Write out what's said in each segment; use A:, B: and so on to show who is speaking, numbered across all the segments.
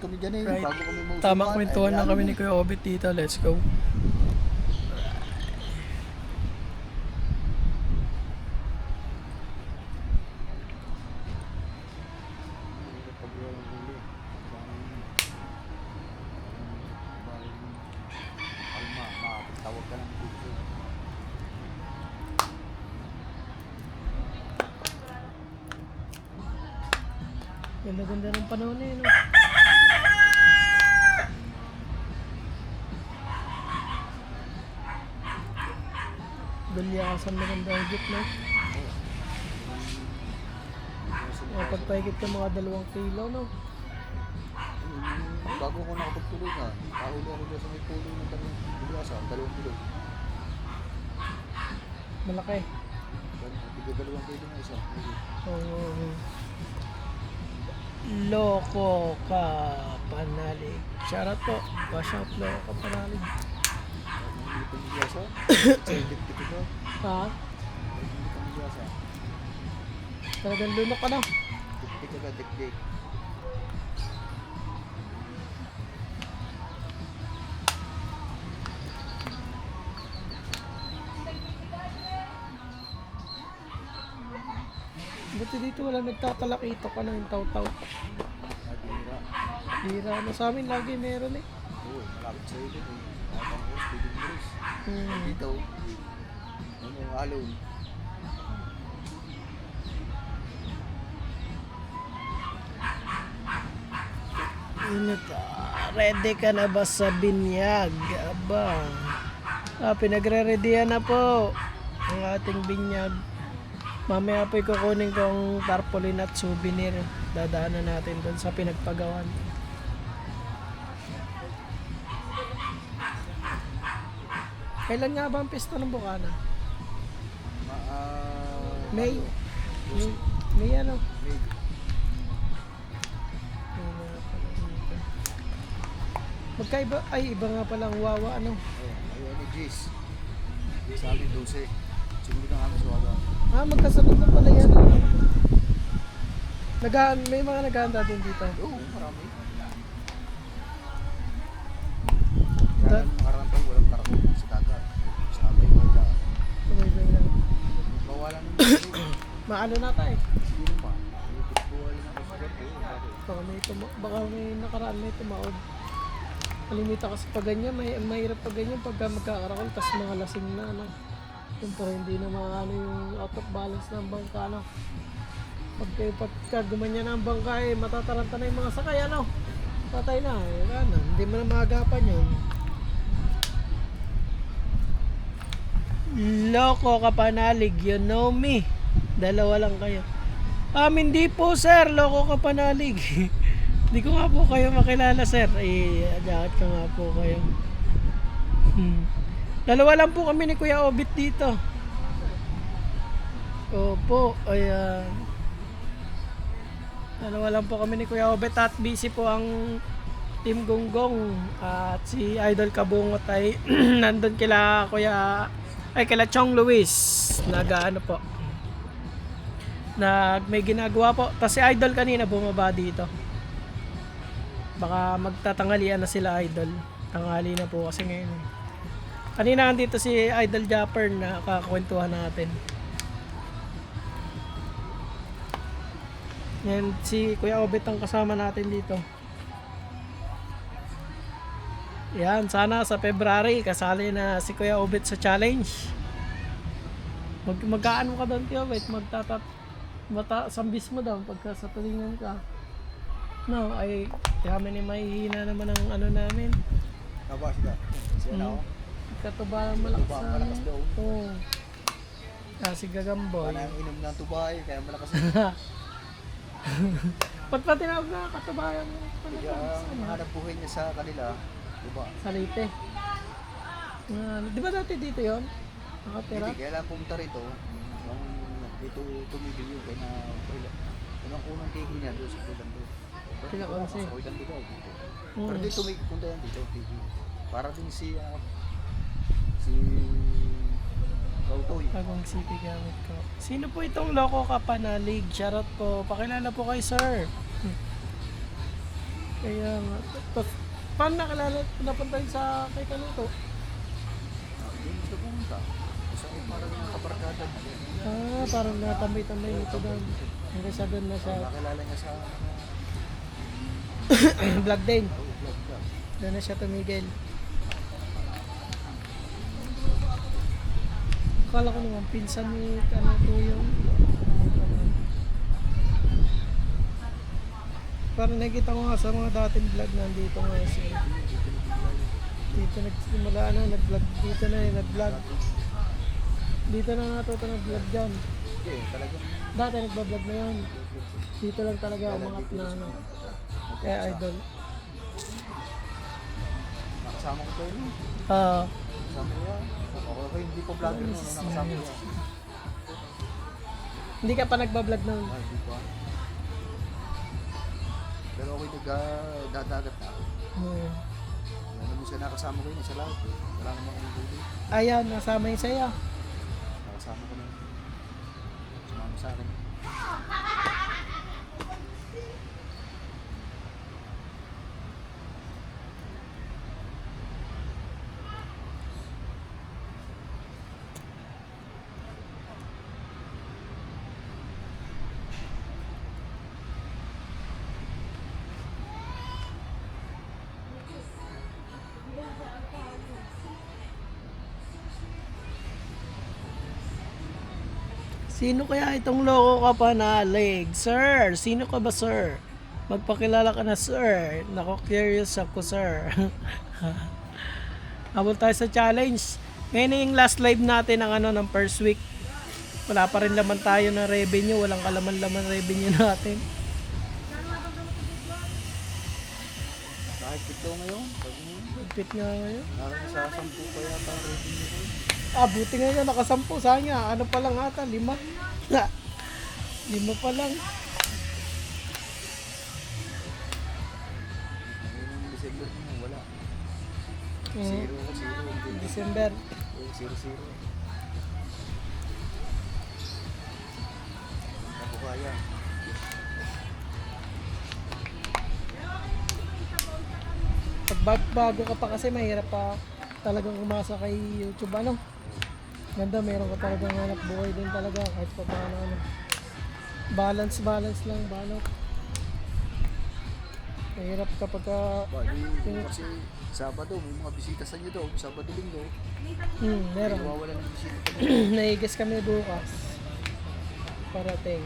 A: kami dyan eh.
B: Right.
A: Bago kami mausukan.
B: Tamang kwentuhan
A: Ay,
B: na
A: lalo
B: kami
A: na.
B: ni Kuya Obit dito. Let's go.
A: Pag walang huli, kalma, makakatawag ka ng dito.
B: Ganda-ganda ng panahon eh, no? Balyasan na ng budget, no? Pagpahigit ka mga 2 kilo, no?
A: Bago ko nakapagtuloy nga, kahuli ako dyan sa may pulo ng tanong Bulyasa, 2 kilo.
B: Malaki.
A: Tiga 2 kilo na isa.
B: Oh. Loko ka panalig. Shoutout po. Wash out, loko ka panalig.
A: Hindi pa Bulyasa, sa edit dito ba?
B: Ha?
A: Hindi pa Bulyasa.
B: Talagang lunok ka na.
A: Dikdik agad, dikdik.
B: Buti dito wala nagtatalakito ka na yung taw-taw.
A: Nagihira.
B: Hira na sa amin lagi meron eh.
A: Oo, malapit sa edit eh. Nakapang oras, pwede mo rin. Dito, ano, alone.
B: Ready ka na ba sa binyag? Aba. Pinagre-readyan na po ang ating binyag. Mamaya po kukunin kong tarpaulin at souvenir. Dadaanan natin doon sa pinagpagawan. Kailan nga ba ang pista ng Bukana? May. May ano?
A: May.
B: Magkaiba, ay iba nga palang wawa ano.
A: Ayun ni Jis. Sa amin 12. Siguro na kami sa waga.
B: Magkasunod na pala yan. May mga naghahanda din dito.
A: Oo, marami. Kaya lang nakaraan tayo, walang karakol sa dagat. Sa abay wala.
B: Tumibay lang.
A: Bawalan ng mga.
B: Maano na tayo.
A: Siguro pa. Buhay na ako sa gato.
B: Baka may nakaraan may tumaod. Kalimita kasi pag ganyan, mahirap pag ganyan pagka magkakarakol, tas mga lasing na ano. Siyempre hindi na maano yung out of balance ng bangka ano. Pagka gumanyan ang bangka eh, matataranta na yung mga sakay ano. Patay na eh, wala na. Hindi mo na maagapan yun. Loko ka panalig, you know me. Dalawa lang kayo. Hindi po sir, loko ka panalig. Hindi ko nga po kayo makilala sir. Jacket ka nga po kayo. Dalawa lang po kami ni Kuya Obit dito. Opo, ayan. Dalawa lang po kami ni Kuya Obit at busy po ang Team Gonggong at si Idol Kabungot ay nandun kila kila Chong Luis nag-ano po. May ginagawa po. Tapos si Idol kanina bumaba dito. Baka magtatanghalian na sila Idol. Tanghali na po kasi ngayon. Kanina andito si Idol Japper na kakakwentuhan natin. Yan si Kuya Obit ang kasama natin dito. Yan, sana sa February kasali na si Kuya Obit sa challenge. Magkaano ka doon Kuya Obit? Sambis mo daw pagka sa tulingan ka. No, ay kami ni mahihina naman ang ano namin.
A: Kabas ka. Siya na ako.
B: Katubahan malakas
A: Tuba,
B: sa
A: malakas daw.
B: Oo. Kasi gagamboy.
A: Wala yung inom ng tubay, kaya malakas.
B: Ba't pa tinawag na katubahan mo?
A: Kaya ang hanap buhay niya sa kanila, diba?
B: Sa Leyte. Di ba dati dito yon? Nakatira?
A: Hindi, kaya lang pumunta rito. Dito tumigil yun, kaya na unang unang tigil niya doon sa kulang doon.
B: Sila kasi.
A: Sa kulang doon dito. Pero dito punta yan dito, tigil. Para din si Kautoy.
B: Bagong city gamit ko. Sino po itong loko ka panalig? Shoutout po. Pakilala po kay sir. Kaya nga. Tapos, paano nakalala, napunta yun sa kay Kaluto?
A: Doon siya pumunta. Isa ko parang nakabarkada na.
B: Parang natambay-tambay nito doon. Hanggang sa doon na siya.
A: Nakilala niya sa
B: Vlog din.
A: vlog.
B: Doon na siya tumigil. Akala ko naman, pinsan ni Kaluto yung... Parang nakikita ko nga sa mga dating vlog nandito nga siya. Dito nagsimula nag-vlog dito na nag-vlog. Dito na natuto nag-vlog dyan.
A: Okay, talagang
B: Dati nagbablog na yun. Dito lang talaga umangat na ano. Kaya idol.
A: nakasama ko kayo nun. Kasama ko yan. Okay, hindi ko vlogger nun. Nakasama ko yan.
B: Hindi ka pa nagbablog na.
A: Hindi pa. Pero okay, nagdadagat na. Ano mo siya nakasama ko yun, isa lang. Wala naman kami huli.
B: Ayan, nasama yung saya.
A: Nakasama ko na yun. Sumama sa akin.
B: Sino kaya itong loko ka pa na leg? Sir, sino ka ba sir? Magpakilala ka na sir. Nako, curious ako sir. Habol tayo sa challenge. Ngayon na yung last live natin ng ano ng first week. Wala pa rin laman tayo ng revenue. Walang kalaman-laman revenue natin.
A: Kahit ito ngayon, pag
B: Pit nga ngayon.
A: sa 10 pa yata ang revenue ko.
B: Buti nga yun, nakasampu. Sayang, ano pa lang ata, 5. 5 pa lang.
A: Ngayon ng December mo, wala.
B: Mm.
A: Zero.
B: December.
A: 0. Ako kaya.
B: Pag bago ka pa kasi mahirap pa talagang umasa kay YouTube ano. Ganda, meron ka talagang hanap buhay din talaga kahit pa paano ano. Balance lang, balot. Mahirap kapag
A: Kasi Sabado, may mga bisita sa inyo daw. Sabado, Linggo.
B: meron.
A: Nawawala ng bisita.
B: Naigas kami bukas. Parating.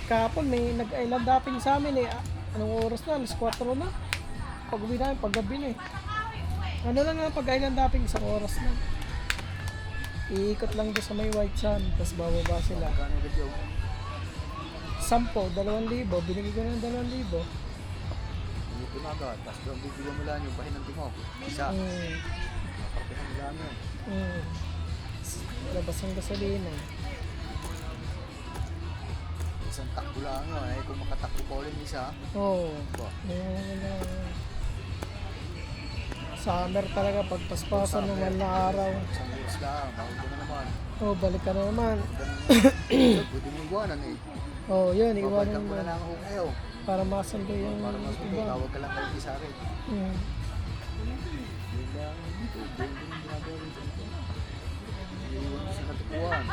B: Kahapon may nag-island hopping sa amin eh. Anong oras na? Alas 4 na. Pag-uwi namin, paggabi na eh. Ano lang nga pag-island hopping, isang oras na. Iikot lang doon sa may White Sand, tapos bababa sila.
A: Kano agad yun?
B: 10, 2,000. Binigay ko ng 2,000.
A: Hindi ko na agad. Tapos doon bibigyan mo lang yung pahinanting mo. Isa. Papakihan mo lang yun.
B: Labas ang gasolina.
A: Isang takbo lang yun. Eh, kung makatakbo pa ulit isa.
B: Oo.
A: Ba?
B: Summer talaga, pagpaspasan naman na araw.
A: Isang years lang. Bakit ko na naman.
B: Balik ka na naman.
A: Pwede mo iwanan eh.
B: Yun,
A: Babalikan
B: iwanan
A: ko
B: mo.
A: na lang ako kayo.
B: Para masando yung
A: Para mas
B: iba.
A: tawag ka lang kayo sa akin.
B: Mm.
A: Yun lang. Dito. Doon din yung ginagawa rin dito. Iiwan ko sa katukuhan.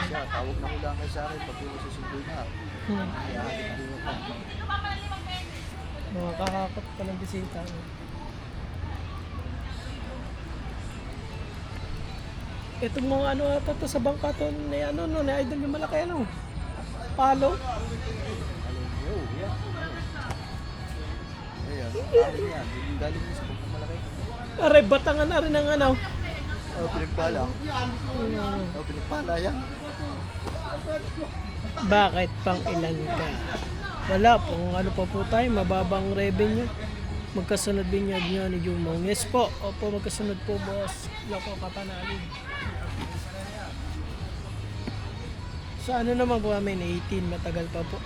A: Siya, tawag na ko lang kayo sa akin. Pag yung susunduin na. Iyahatid din ako.
B: Mga kakakot pa ng bisita. Itong mga ano ata to sa bangka to ni ano no, ni idol yung malaki ano. Palo.
A: Yo, yeah. Ayan, galing yan. Yung galing mo sa pagkamalaki.
B: Aray, batangan na rin ng ano.
A: Pinagpala. Pinagpala yan.
B: Bakit pang ilan ka? Wala pong ano pa po tayo, mababang revenue. Magkasunod binyag nyo ni Jumong. Yes po, opo magkasunod po boss. Loko Kapanalig. Sa ano naman po kami, 18, matagal pa po.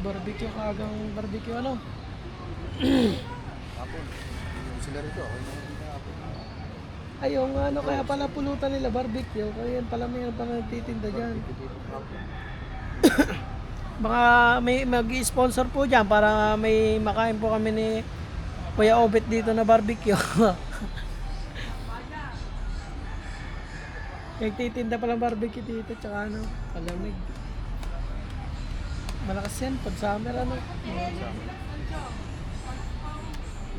B: Barbecue kagang barbecue ano?
A: Hapon. Yung sila rito. Ako yung hindi na hapon.
B: Ay, yung ano, kaya pala pulutan nila barbecue. Kaya yan pala mayroon pa nagtitinda dyan. Baka may mag-sponsor po dyan para may makain po kami ni Kuya Obet dito na barbecue. Nagtitinda palang barbecue dito, tsaka ano, palamig. Malakas yan pag summer, ano.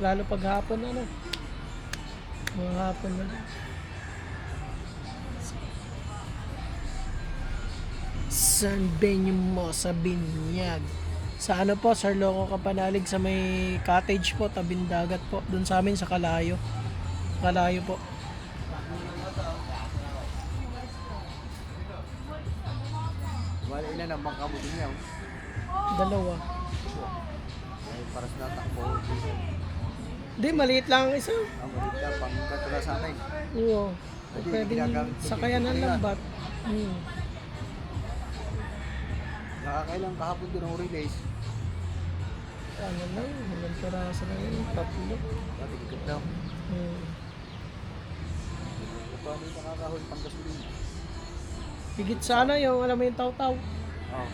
B: Lalo pag hapon, ano. Mga hapon na. Saan venue mo sa Binyag? Sa ano po, Sir Loco Kapanalig sa may cottage po, tabing dagat po. Doon sa amin sa Kalayo. Kalayo po.
A: Wala ilan ang bangka mo din niya.
B: Dalawa.
A: Ay, para sa natakbo.
B: Di, maliit lang ang isa.
A: Ang malit ka, pang katula sa amin.
B: Oo.
A: Hindi,
B: Pwedeng
A: ginagamit ko
B: sakayan ng
A: din.
B: lambat.
A: Nakakailang kahapon doon ang release.
B: Ano lang, ilang piraso na yun, 3.
A: Pati ikot daw. Paano yung nakakahol pang gasolina?
B: Higit sana yung, alam mo yung taw-taw.
A: Oo.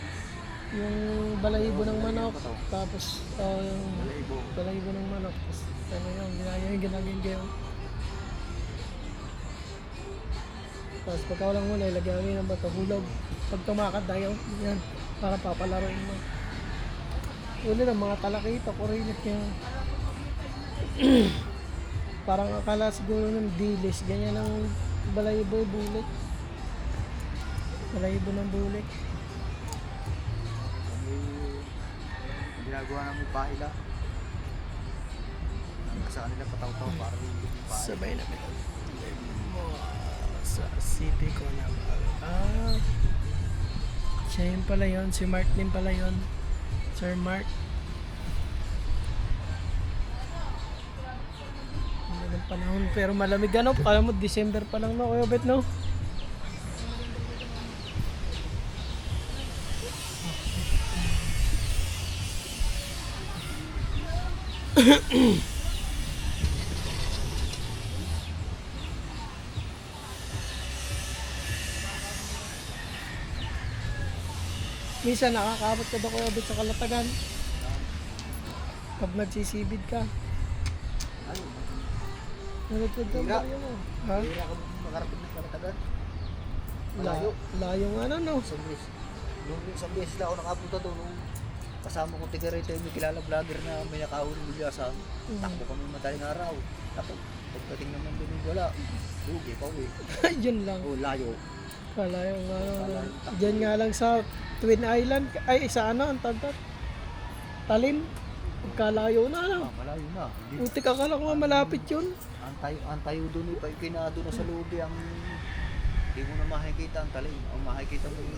B: Yung balahibo ng manok. Tapos, yung
A: Wala ibo.
B: balahibo ng manok. Tapos, ano yung ginagin. Tapos pagka walang muna, ilagyan kami ng bato, hulog. Pag tumakad tayo, yan, para papalaroin mo. Uli ng mga talakita, kurilit niya. Parang akala siguro ng dilis, ganyan ang balahibo, bulik. Balahibo ng bulik.
A: Kami ginagawa namin pahila. Sa kanila pataw-taw para yung pahila.
B: Sabay namin. Sa city ko na siya yun pala yun, si Mark din pala yun, Sir Mark. Ano ng panahon, pero malamig ano, kala mo December pa lang, no Kuya Bet, no? Minsan nakakaabot ka daw Kuya Bet sa Kalatagan. Pag nagsisibid ka.
A: Ano?
B: Nalutod ka ba yun? Ha?
A: Hira ka makarating ng Kalatagan.
B: Layo. Layo nga na, no?
A: Isang beses lang ako nakapunta doon. Nung kasama ko tiga rito yung may kilala vlogger na may nakahuli bigla sa takbo kami madaling araw. Tapos pagdating naman doon wala. Lugi pa uwi.
B: Yun lang.
A: O layo.
B: Kalayo nga ano. Diyan nga lang sa Twin Island. Ay, sa ano, ang tagtat. Talim. Pagkalayo na, ano.
A: Malayo na.
B: Putik akala ko nga malapit yun.
A: Antayo doon pag kinado na sa loob ang hindi mo na makikita ang talim. Ang makikita mo yung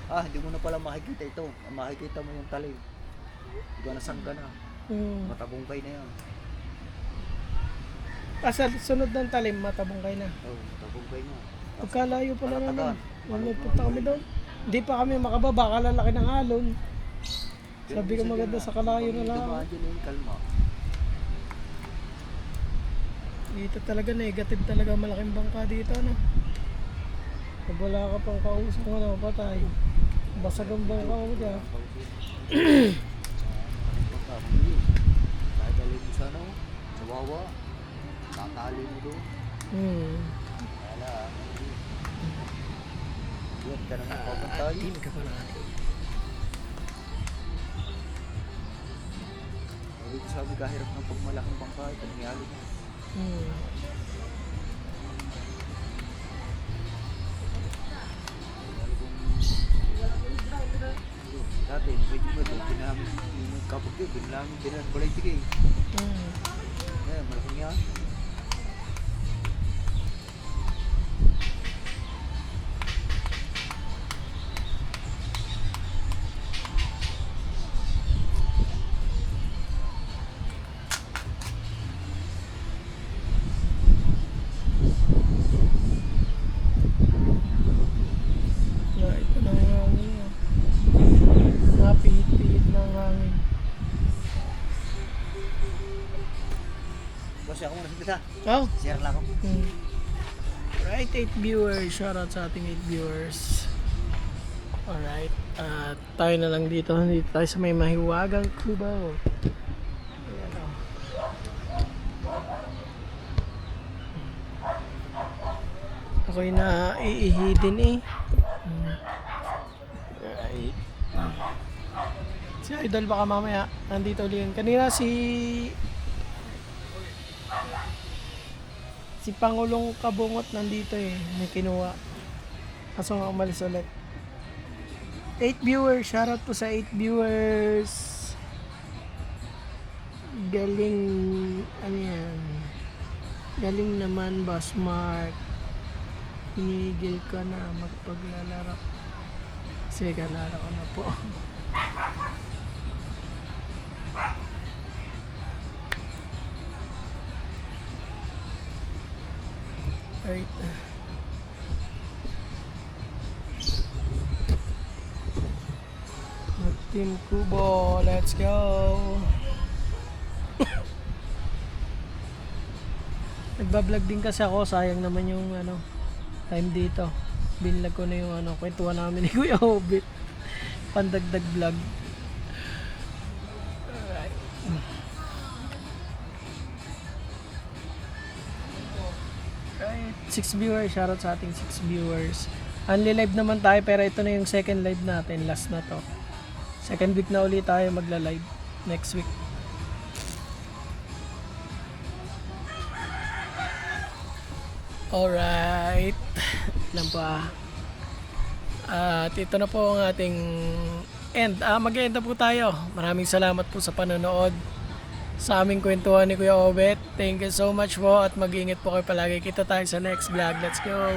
A: hindi mo na pala makikita ito. Ang makikita mo yung talim. Ganasangga na. Matabungkay na yan.
B: Sa sunod ng talim, matabungkay na.
A: Oo, matabungkay na.
B: Pagkalayo pala
A: Kalatagan.
B: naman. Ano, punta kami doon. Hindi pa kami makababa, kalalaki ng alon. Sabi ko maganda sa Kalayo na lang.
A: Dumaan dyan yung kalma.
B: Dito talaga negative talaga, malaking bangka dito, ano. Pag wala ka pang kausap mo na, patay. Basag ang bangka mo dyan.
A: Dadalhin mo sa ano, nawawa. Tatali mo doon. Wala. Yan ka na nakapunta yun.
B: Team ka pa natin.
A: Sabi kahirap ng pagmalaking bangka, ito nangyari na. Dati, medyo mo doon, pinamin yung kapag yun, pinamin, balay tigay. Ngayon, malaking yan.
B: Ito na ang hangin. Napihit-pihit na ang hangin.
A: Boss, ako muna sa pita.
B: Oh,
A: Share lang ako.
B: Right, 8 viewers. Shoutout sa ating 8 viewers. Alright. At tayo na lang dito. Dito tayo sa may mahiwagang kubo. Ayan o. Ako'y naiihi din eh. Alright. Si Idol baka mamaya nandito ulit yun. Kanina si Pangulong Kabungot nandito eh. May kinuha. Kaso nga umalis ulit. 8 viewers. Shoutout po sa 8 viewers. Galing. Ano yan? Galing naman, Boss Mark. Hinigil ka na magpaglalaro. Sige, kalaro ko na po. Right. Team Kubo, let's go. Nagbablog din kasi ako, sayang naman yung time dito. Binlag ko na yung kwentuhan namin ni Kuya Hobbit. Pandagdag vlog. Alright. Right. 6 viewers, shoutout sa ating 6 viewers. Only live naman tayo pero ito na yung second live natin, last na to. Second week na ulit tayo magla-live next week. Alright. Lang pa. At ito na po ang ating end. Mag-end na po tayo. Maraming salamat po sa panonood sa aming kwentuhan ni Kuya Obet. Thank you so much po at mag-ingat po kayo palagi. Kita tayo sa next vlog. Let's go!